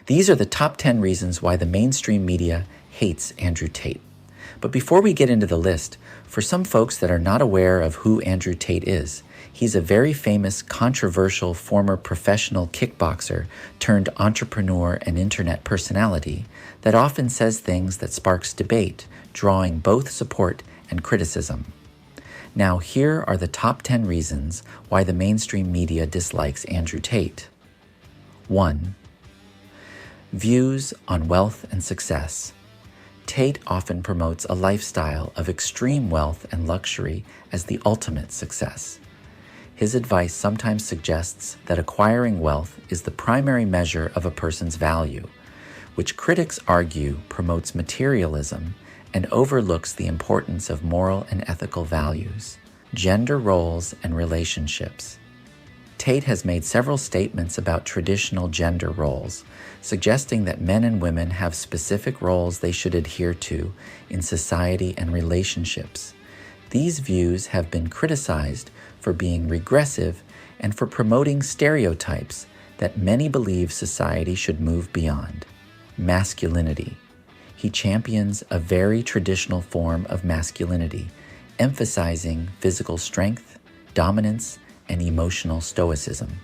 These are the top 10 reasons why the mainstream media hates Andrew Tate. But before we get into the list, for some folks that are not aware of who Andrew Tate is, he's a very famous, controversial former professional kickboxer turned entrepreneur and internet personality that often says things that sparks debate, drawing both support and criticism. Now, here are the top 10 reasons why the mainstream media dislikes Andrew Tate. 1. Views on wealth and success. Tate often promotes a lifestyle of extreme wealth and luxury as the ultimate success. His advice sometimes suggests that acquiring wealth is the primary measure of a person's value, which critics argue promotes materialism and overlooks the importance of moral and ethical values, gender roles, and relationships. Tate has made several statements about traditional gender roles, suggesting that men and women have specific roles they should adhere to in society and relationships. These views have been criticized for being regressive and for promoting stereotypes that many believe society should move beyond. Masculinity. He champions a very traditional form of masculinity, emphasizing physical strength, dominance, and emotional stoicism.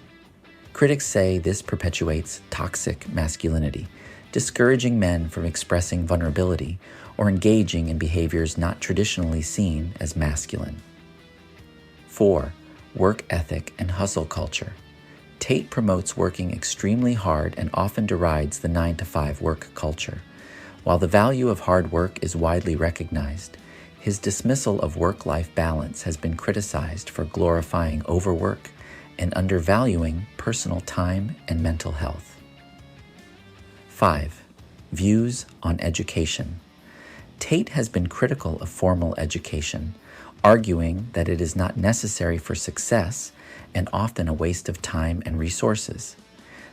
Critics say this perpetuates toxic masculinity, discouraging men from expressing vulnerability or engaging in behaviors not traditionally seen as masculine. 4. Work ethic and hustle culture. Tate promotes working extremely hard and often derides the 9-to-5 work culture. While the value of hard work is widely recognized, his dismissal of work-life balance has been criticized for glorifying overwork and undervaluing personal time and mental health. 5. Views on education. Tate has been critical of formal education, arguing that it is not necessary for success and often a waste of time and resources.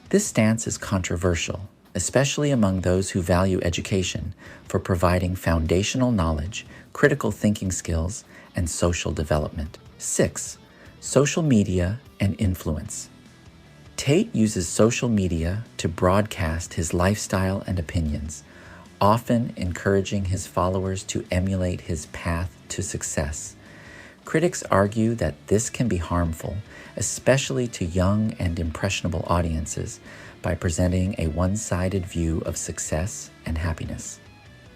This stance is controversial, especially among those who value education for providing foundational knowledge, critical thinking skills, and social development. 6. Social media and influence. Tate uses social media to broadcast his lifestyle and opinions, often encouraging his followers to emulate his path to success. Critics argue that this can be harmful, especially to young and impressionable audiences, by presenting a one-sided view of success and happiness.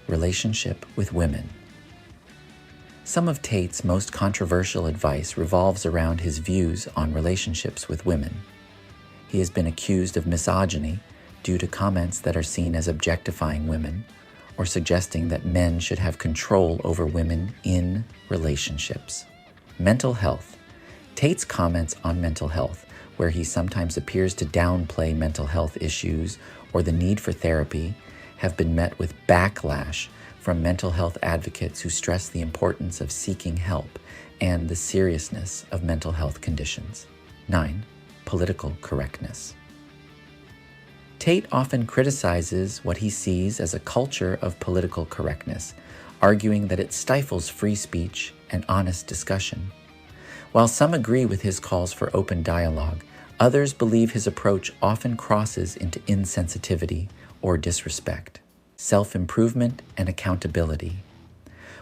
Relationship with women. Some of Tate's most controversial advice revolves around his views on relationships with women. He has been accused of misogyny due to comments that are seen as objectifying women or suggesting that men should have control over women in relationships. Mental health. Tate's comments on mental health, where he sometimes appears to downplay mental health issues or the need for therapy, have been met with backlash from mental health advocates who stress the importance of seeking help and the seriousness of mental health conditions. 9. Political correctness. Tate often criticizes what he sees as a culture of political correctness, arguing that it stifles free speech and honest discussion. While some agree with his calls for open dialogue, others believe his approach often crosses into insensitivity or disrespect. Self-improvement and accountability.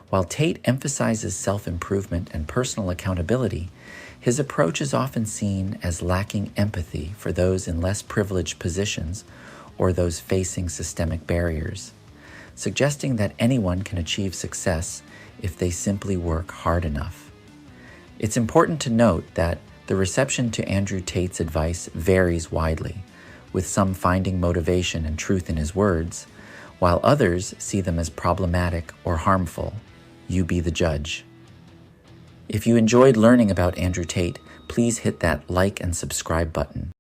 While Tate emphasizes self-improvement and personal accountability, his approach is often seen as lacking empathy for those in less privileged positions or those facing systemic barriers, suggesting that anyone can achieve success if they simply work hard enough. It's important to note that the reception to Andrew Tate's advice varies widely, with some finding motivation and truth in his words, while others see them as problematic or harmful. You be the judge. If you enjoyed learning about Andrew Tate, please hit that like and subscribe button.